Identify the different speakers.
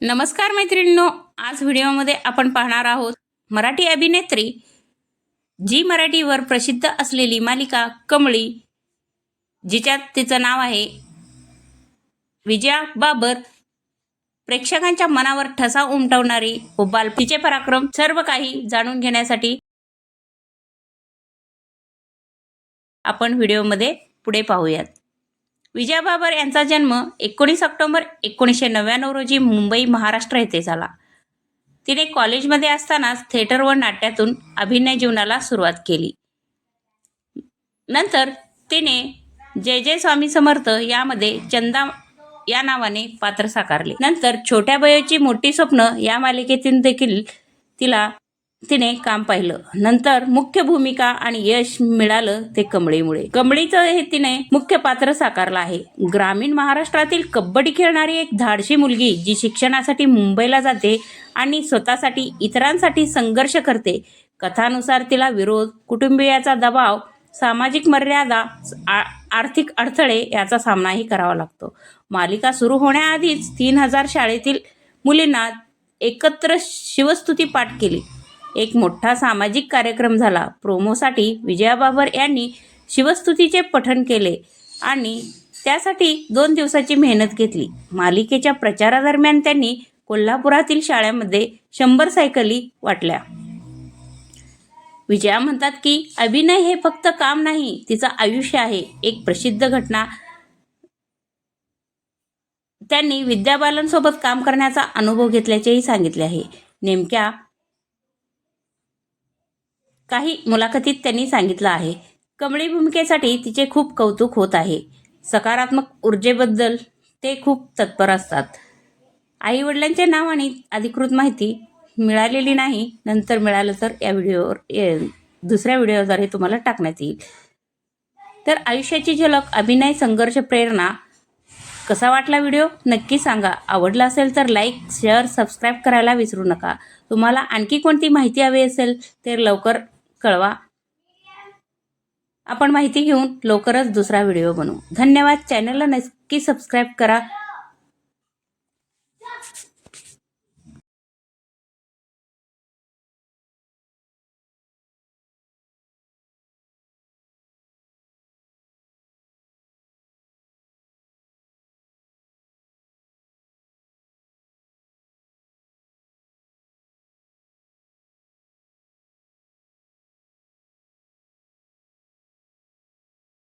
Speaker 1: नमस्कार मैत्रिणींनो, आज व्हिडिओमध्ये आपण पाहणार आहोत मराठी अभिनेत्री जी मराठीवर प्रसिद्ध असलेली मालिका कमळी, जिच्यात तिचं नाव आहे विजया बाबर. प्रेक्षकांच्या मनावर ठसा उमटवणारी व बालपणीचे पराक्रम सर्व काही जाणून घेण्यासाठी आपण व्हिडिओमध्ये पुढे पाहूयात. विजया बाबर यांचा जन्म 19 ऑक्टोबर 1999 रोजी मुंबई, महाराष्ट्र येथे झाला. तिने कॉलेजमध्ये असतानाच थिएटर व नाट्यातून अभिनय जीवनाला सुरुवात केली. नंतर तिने जय जय स्वामी समर्थ यामध्ये चंदा या नावाने पात्र साकारले. नंतर छोट्या बयोची मोठी स्वप्न या मालिकेतून देखील तिने काम पाहिलं. नंतर मुख्य भूमिका आणि यश मिळालं ते कमळीमुळे. कमळीचं हे तिने मुख्य पात्र साकारलं आहे. ग्रामीण महाराष्ट्रातील कबड्डी खेळणारी एक धाडशी मुलगी जी शिक्षणासाठी मुंबईला जाते आणि स्वतःसाठी इतरांसाठी संघर्ष करते. कथानुसार तिला विरोध, कुटुंबियाचा दबाव, सामाजिक मर्यादा, आर्थिक अडथळे याचा सामनाही करावा लागतो. मालिका सुरू होण्याआधीच 3000 शाळेतील मुलींना एकत्र शिवस्तुती पाठ केली. एक मोठा सामाजिक कार्यक्रम झाला. प्रोमोसाठी विजया बाबर यांनी शिवस्तुतीचे पठण केले आणि त्यासाठी 2 दिवसाची मेहनत घेतली. मालिकेच्या प्रचारादरम्यान त्यांनी कोल्हापुरातील शाळांमध्ये 100 सायकली वाटल्या. विजया म्हणतात की अभिनय हे फक्त काम नाही, तिचं आयुष्य आहे. एक प्रसिद्ध घटना, त्यांनी विद्या बालनसोबत काम करण्याचा अनुभव घेतल्याचेही सांगितले आहे. नेमक्या काही मुलाखतीत त्यांनी सांगितलं आहे. कमळी भूमिकेसाठी तिचे खूप कौतुक होत आहे. सकारात्मक ऊर्जेबद्दल ते खूप तत्पर असतात. आई वडिलांचे नाव आणि अधिकृत माहिती मिळालेली नाही. नंतर मिळालं तर या व्हिडिओवर दुसऱ्या व्हिडिओद्वारे तुम्हाला टाकण्यात येईल. तर आयुष्याची झलक, अभिनय, संघर्ष, प्रेरणा. कसा वाटला व्हिडिओ नक्की सांगा. आवडला असेल तर लाईक, शेअर, सबस्क्राईब करायला विसरू नका. तुम्हाला आणखी कोणती माहिती हवी असेल तर लवकर कळवा. आपण माहिती घेऊन लवकरच दुसरा व्हिडिओ बनवू. धन्यवाद. चॅनलला नक्की सबस्क्राईब करा.